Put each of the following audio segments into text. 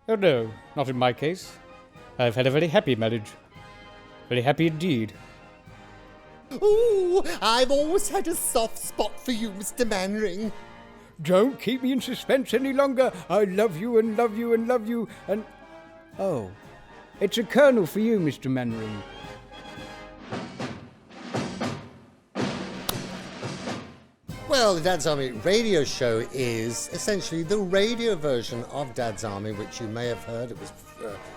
Oh no, not in my case. I've had a very happy marriage. Very happy indeed. Ooh, I've always had a soft spot for you, Mr. Mannering. Don't keep me in suspense any longer. I love you and love you and love you and... Oh, it's a kernel for you, Mr. Mannering. Well, the Dad's Army radio show is essentially the radio version of Dad's Army, which you may have heard. It was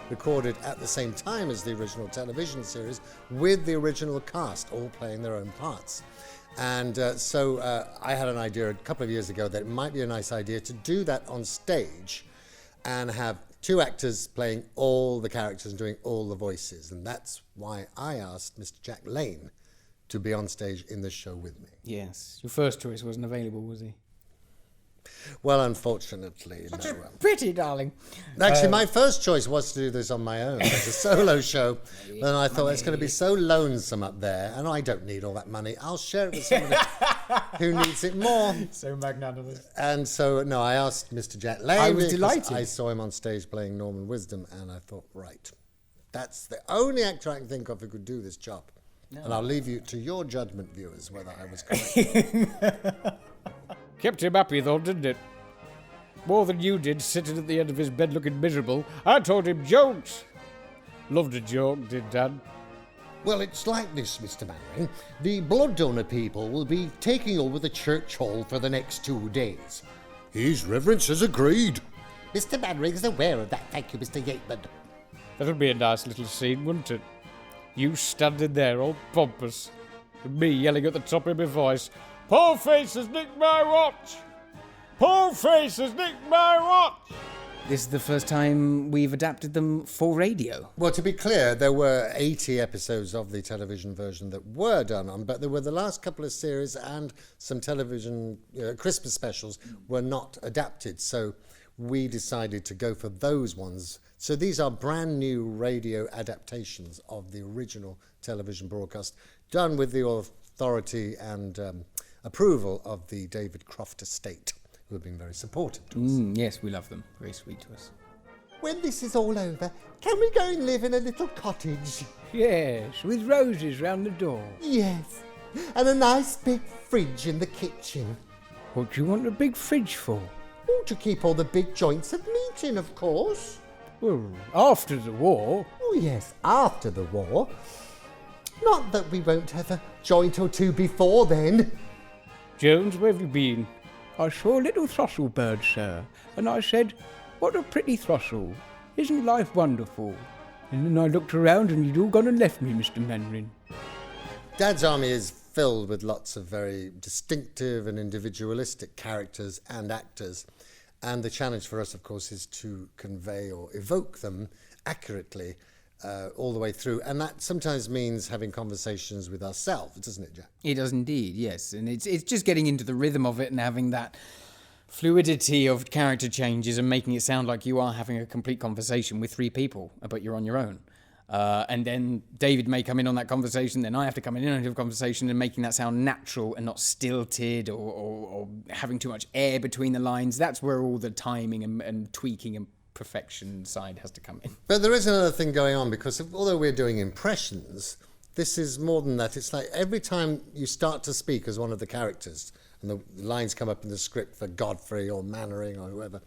recorded at the same time as the original television series, with the original cast all playing their own parts. And so I had an idea a couple of years ago that it might be a nice idea to do that on stage and have two actors playing all the characters and doing all the voices. And that's why I asked Mr. Jack Lane to be on stage in the show with me. Yes, your first choice wasn't available, was he? Well, unfortunately, Such no. a pity, darling. Actually, my first choice was to do this on my own as a solo show. Then I thought it's going to be so lonesome up there, and I don't need all that money. I'll share it with somebody who needs it more. So magnanimous. And so, no, I asked Mr. Jack Lane. I was delighted. I saw him on stage playing Norman Wisdom, and I thought, right, that's the only actor I can think of who could do this job. No. And I'll leave you to your judgment, viewers, whether I was correct. Kept him happy, though, didn't it? More than you did, sitting at the end of his bed looking miserable. I told him jokes. Loved a joke, did Dad? Well, it's like this, Mr. Mannering. The blood donor people will be taking over the church hall for the next 2 days. His Reverence has agreed. Mr. Mannering is aware of that. Thank you, Mr. Yateman. That'll be a nice little scene, wouldn't it? You standing there, all pompous, and me yelling at the top of my voice, "Poor face has nicked my watch! Poor face has nicked my watch!" This is the first time we've adapted them for radio. Well, to be clear, there were 80 episodes of the television version that were done on, but there were the last couple of series and some television Christmas specials were not adapted, so we decided to go for those ones. So these are brand new radio adaptations of the original television broadcast, done with the authority and approval of the David Croft estate, who have been very supportive to us. Yes, we love them. Very sweet to us. When this is all over, can we go and live in a little cottage? Yes, with roses round the door. Yes, and a nice big fridge in the kitchen. What do you want a big fridge for? Oh, to keep all the big joints of meat in, of course. Well, after the war. Oh, yes, after the war. Not that we won't have a joint or two before then. Jones, where have you been? I saw a little throstle bird, sir, and I said, "What a pretty throstle. Isn't life wonderful?" And then I looked around and you'd all gone and left me, Mr. Mannering. Dad's Army is filled with lots of very distinctive and individualistic characters and actors. And the challenge for us, of course, is to convey or evoke them accurately all the way through. And that sometimes means having conversations with ourselves, doesn't it, Jack? It does indeed, yes. And it's just getting into the rhythm of it and having that fluidity of character changes and making it sound like you are having a complete conversation with 3 people, but you're on your own. And then David may come in on that conversation, then I have to come in on a conversation and making that sound natural and not stilted or having too much air between the lines. That's where all the timing and tweaking and perfection side has to come in. But there is another thing going on, because although we're doing impressions, this is more than that. It's like every time you start to speak as one of the characters, and the lines come up in the script for Godfrey or Mannering or whoever,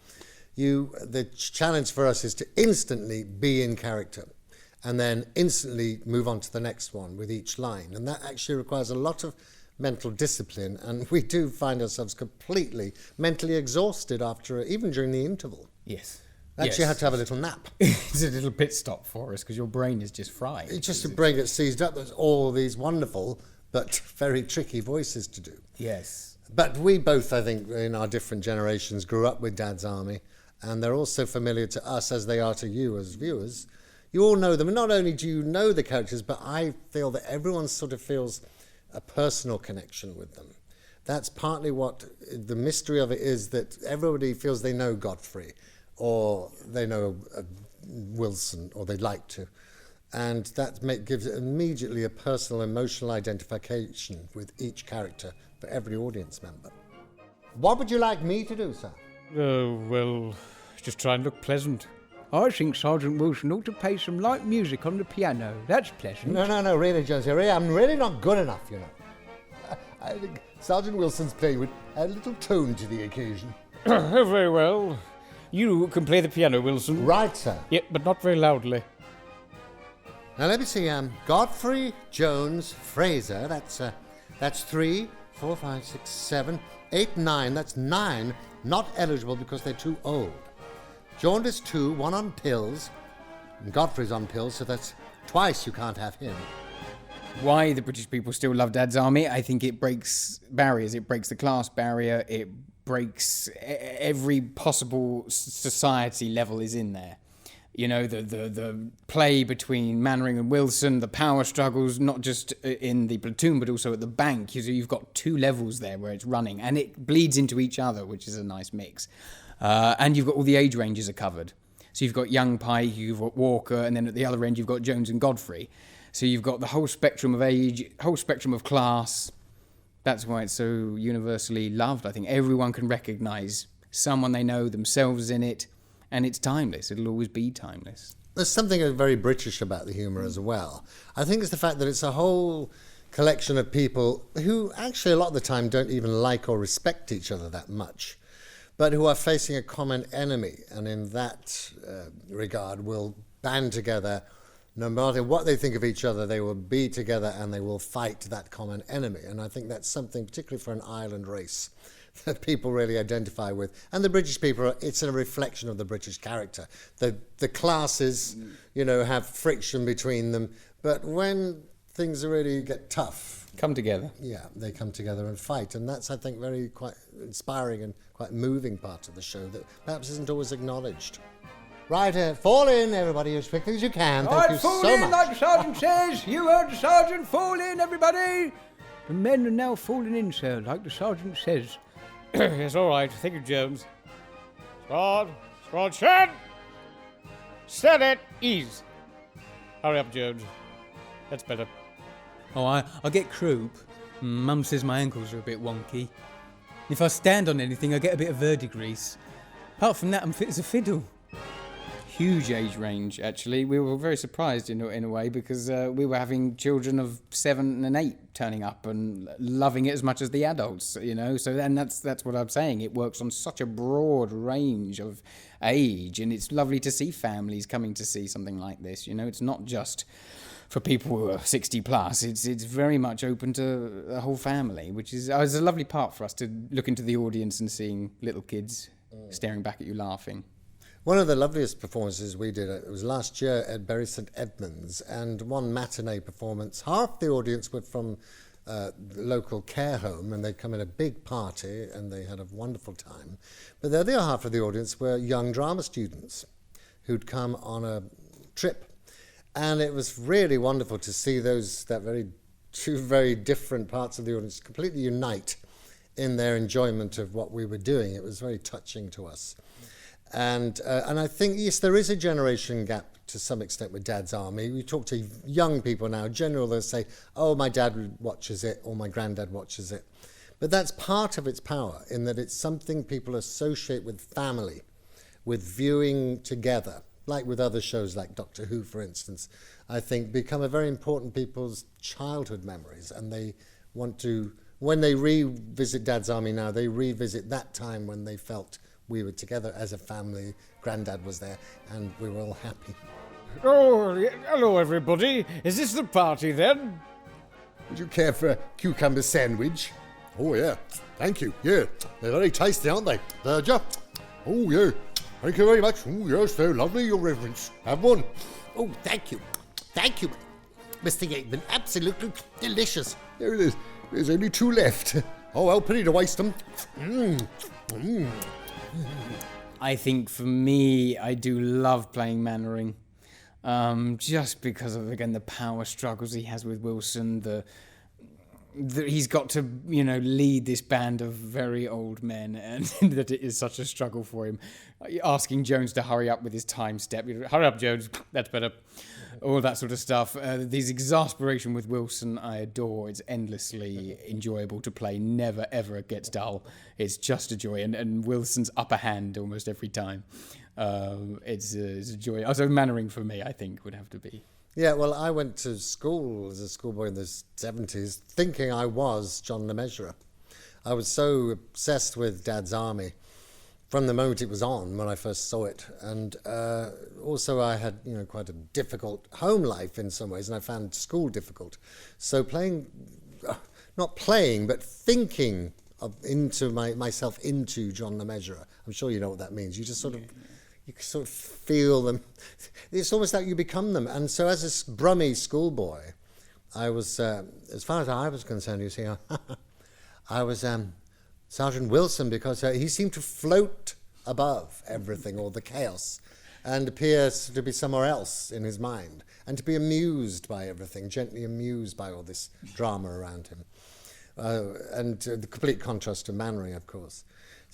the challenge for us is to instantly be in character, and then instantly move on to the next one with each line. And that actually requires a lot of mental discipline, and we do find ourselves completely mentally exhausted even during the interval. Yes. Actually, had to have a little nap. It's a little pit stop for us, because your brain is just fried. It's just a brain that's seized up. There's all these wonderful but very tricky voices to do. Yes. But we both, I think, in our different generations, grew up with Dad's Army, and they're also familiar to us as they are to you as viewers. You all know them, and not only do you know the characters, but I feel that everyone sort of feels a personal connection with them. That's partly what the mystery of it is, that everybody feels they know Godfrey, or they know Wilson, or they'd like to. And that gives it immediately a personal, emotional identification with each character for every audience member. What would you like me to do, sir? Oh, well, just try and look pleasant. I think Sergeant Wilson ought to play some light music on the piano. That's pleasant. No, really, Jones, I'm really not good enough, you know. I think Sergeant Wilson's playing would add a little tone to the occasion. Oh, very well. You can play the piano, Wilson. Right, sir. Yeah, but not very loudly. Now let me see. Godfrey, Jones, Fraser. That's 3, 4, 5, 6, 7, 8, 9. That's 9 not eligible because they're too old. Jaundice 2, 1 on pills. And Godfrey's on pills, so that's twice you can't have him. Why the British people still love Dad's Army, I think it breaks barriers. It breaks the class barrier. It breaks every possible society level is in there. You know, the play between Mannering and Wilson, the power struggles, not just in the platoon, but also at the bank. So you've got 2 levels there where it's running, and it bleeds into each other, which is a nice mix. And you've got all the age ranges are covered. So you've got young Pike, you've got Walker, and then at the other end you've got Jones and Godfrey. So you've got the whole spectrum of age, whole spectrum of class. That's why it's so universally loved. I think everyone can recognise someone they know themselves in it. And it's timeless. It'll always be timeless. There's something very British about the humour as well. I think it's the fact that it's a whole collection of people who actually a lot of the time don't even like or respect each other that much, but who are facing a common enemy, and in that regard will band together. No matter what they think of each other, they will be together and they will fight that common enemy. And I think that's something, particularly for an island race, that people really identify with. And the British people, it's a reflection of the British character. The classes, you know, have friction between them, but when things really get tough... Come together. Yeah, they come together and fight. And that's, I think, quite inspiring and quite moving part of the show that perhaps isn't always acknowledged. Right, fall in, everybody, as quickly as you can. Thank you fall so in, much. like the sergeant says. You heard the sergeant. Fall in, everybody. The men are now falling in, sir, like the sergeant says. Yes, all right. Thank you, Jones. Squad, shed! Set at ease. Hurry up, Jones. That's better. Oh, I get croup. Mum says my ankles are a bit wonky. If I stand on anything, I get a bit of verdigris. Apart from that, I'm fit as a fiddle. Huge age range, actually. We were very surprised in a way because we were having children of 7 and 8 turning up and loving it as much as the adults, you know. So and that's what I'm saying. It works on such a broad range of age, and it's lovely to see families coming to see something like this. You know, it's not just for people who are 60 plus. It's very much open to the whole family, which is a lovely part for us to look into the audience and seeing little kids staring back at you laughing. One of the loveliest performances we did, it was last year at Bury St Edmunds, and one matinee performance. Half the audience were from the local care home, and they'd come in a big party, and they had a wonderful time. But the other half of the audience were young drama students who'd come on a trip. And it was really wonderful to see two very different parts of the audience completely unite in their enjoyment of what we were doing. It was very touching to us. And I think, yes, there is a generation gap to some extent with Dad's Army. We talk to young people now. Generally, they'll say, oh, my dad watches it or my granddad watches it. But that's part of its power in that it's something people associate with family, with viewing together, like with other shows like Doctor Who, for instance, I think become a very important people's childhood memories. And they want to, when they revisit Dad's Army now, they revisit that time when they felt we were together as a family, Grandad was there, and we were all happy. Oh, hello, everybody. Is this the party, then? Would you care for a cucumber sandwich? Oh, yeah. Thank you. Yeah. They're very tasty, aren't they? Verger? Oh, yeah. Thank you very much. Oh, yes, they're lovely, Your Reverence. Have one. Oh, thank you. Thank you, Mr. Yateman. Absolutely delicious. There it is. There's only 2 left. Oh, well, pity to waste them. I think for me, I do love playing Mannering, just because of, again, the power struggles he has with Wilson, he's got to, you know, lead this band of very old men, and that it is such a struggle for him. Asking Jones to hurry up with his time step. Hurry up, Jones. That's better. All that sort of stuff. This exasperation with Wilson, I adore. It's endlessly enjoyable to play. Never, ever gets dull. It's just a joy. And Wilson's upper hand almost every time. It's a joy. Also, Mannering for me, I think, would have to be. Yeah, well, I went to school as a schoolboy in the 70s thinking I was John the Measurer. I was so obsessed with Dad's Army from the moment it was on when I first saw it. And also I had, quite a difficult home life in some ways, and I found school difficult. So not playing, but thinking into myself into John the Measurer. I'm sure you know what that means. You just sort of... You can sort of feel them. It's almost like you become them. And so as a Brummie schoolboy, I was, as far as I was concerned, you see, I was Sergeant Wilson, because he seemed to float above everything, all the chaos, and appear to be somewhere else in his mind, and to be amused by everything, gently amused by all this drama around him. And the complete contrast to Mannering, of course.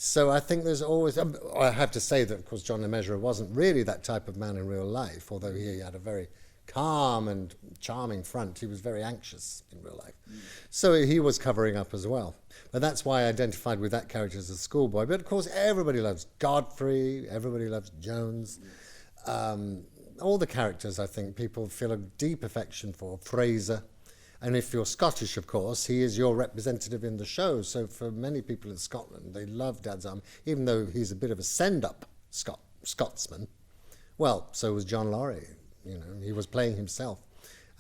So I think there's always... I have to say that, of course, John the Measurer wasn't really that type of man in real life, although he had a very calm and charming front. He was very anxious in real life. So he was covering up as well. But that's why I identified with that character as a schoolboy. But, of course, everybody loves Godfrey, everybody loves Jones. All the characters, I think, people feel a deep affection for. Fraser. And if you're Scottish, of course, he is your representative in the show. So for many people in Scotland, they love Dad's Army, even though he's a bit of a send-up Scotsman. Well, so was John Laurie. He was playing himself.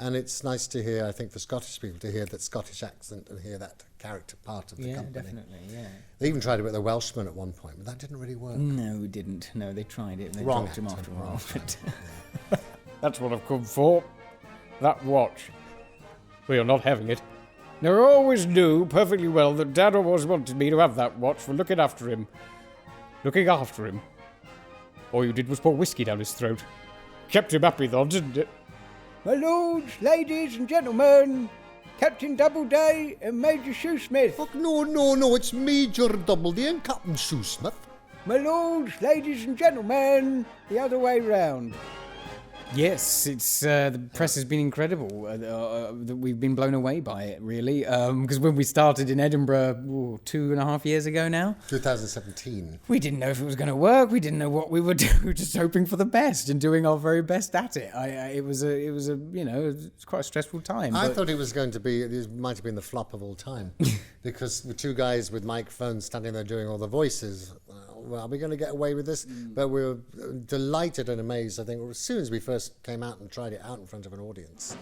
And it's nice to hear, I think, for Scottish people to hear that Scottish accent and hear that character part of the company. Yeah, definitely, yeah. They even tried it with the Welshman at one point, but that didn't really work. No, it didn't. No, they tried it. They Wrong dropped him actor, after a wrong while. That's what I've come for. That watch. Well, you're not having it. Now, I always knew perfectly well that Dad always wanted me to have that watch for looking after him. Looking after him. All you did was pour whiskey down his throat. Kept him happy, though, didn't it? My lords, ladies and gentlemen, Captain Doubleday and Major Shoesmith. Oh, no, it's Major Doubleday and Captain Shoesmith. My lords, ladies and gentlemen, the other way round. Yes, it's the press has been incredible. We've been blown away by it, really. Because when we started in Edinburgh 2.5 years ago now, 2017. we didn't know if it was going to work. We didn't know what we would do. We were just hoping for the best and doing our very best at it. It was quite a stressful time. I thought it was going to be, it might have been the flop of all time, because the two guys with microphones standing there doing all the voices. Well, are we going to get away with this? But we were delighted and amazed, I think, as soon as we first came out and tried it out in front of an audience,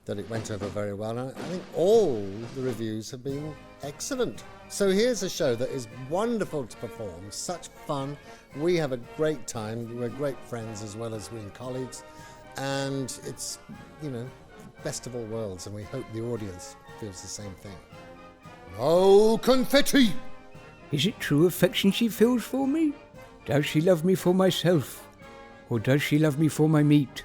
that it went over very well. And I think all the reviews have been excellent. So here's a show that is wonderful to perform, such fun. We have a great time. We're great friends as well as being colleagues. And it's, best of all worlds. And we hope the audience feels the same thing. No confetti! Is it true affection she feels for me? Does she love me for myself? Or does she love me for my meat?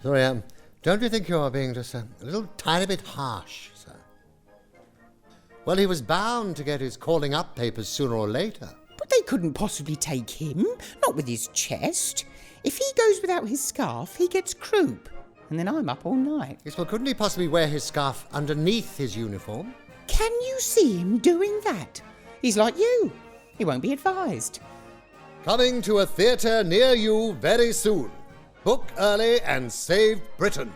Sorry, don't you think you are being just a little tiny bit harsh, sir? Well, he was bound to get his calling up papers sooner or later. But they couldn't possibly take him, not with his chest. If he goes without his scarf, he gets croup. And then I'm up all night. Yes, well, couldn't he possibly wear his scarf underneath his uniform? Can you see him doing that? He's like you. He won't be advised. Coming to a theatre near you very soon. Book early and save Britain.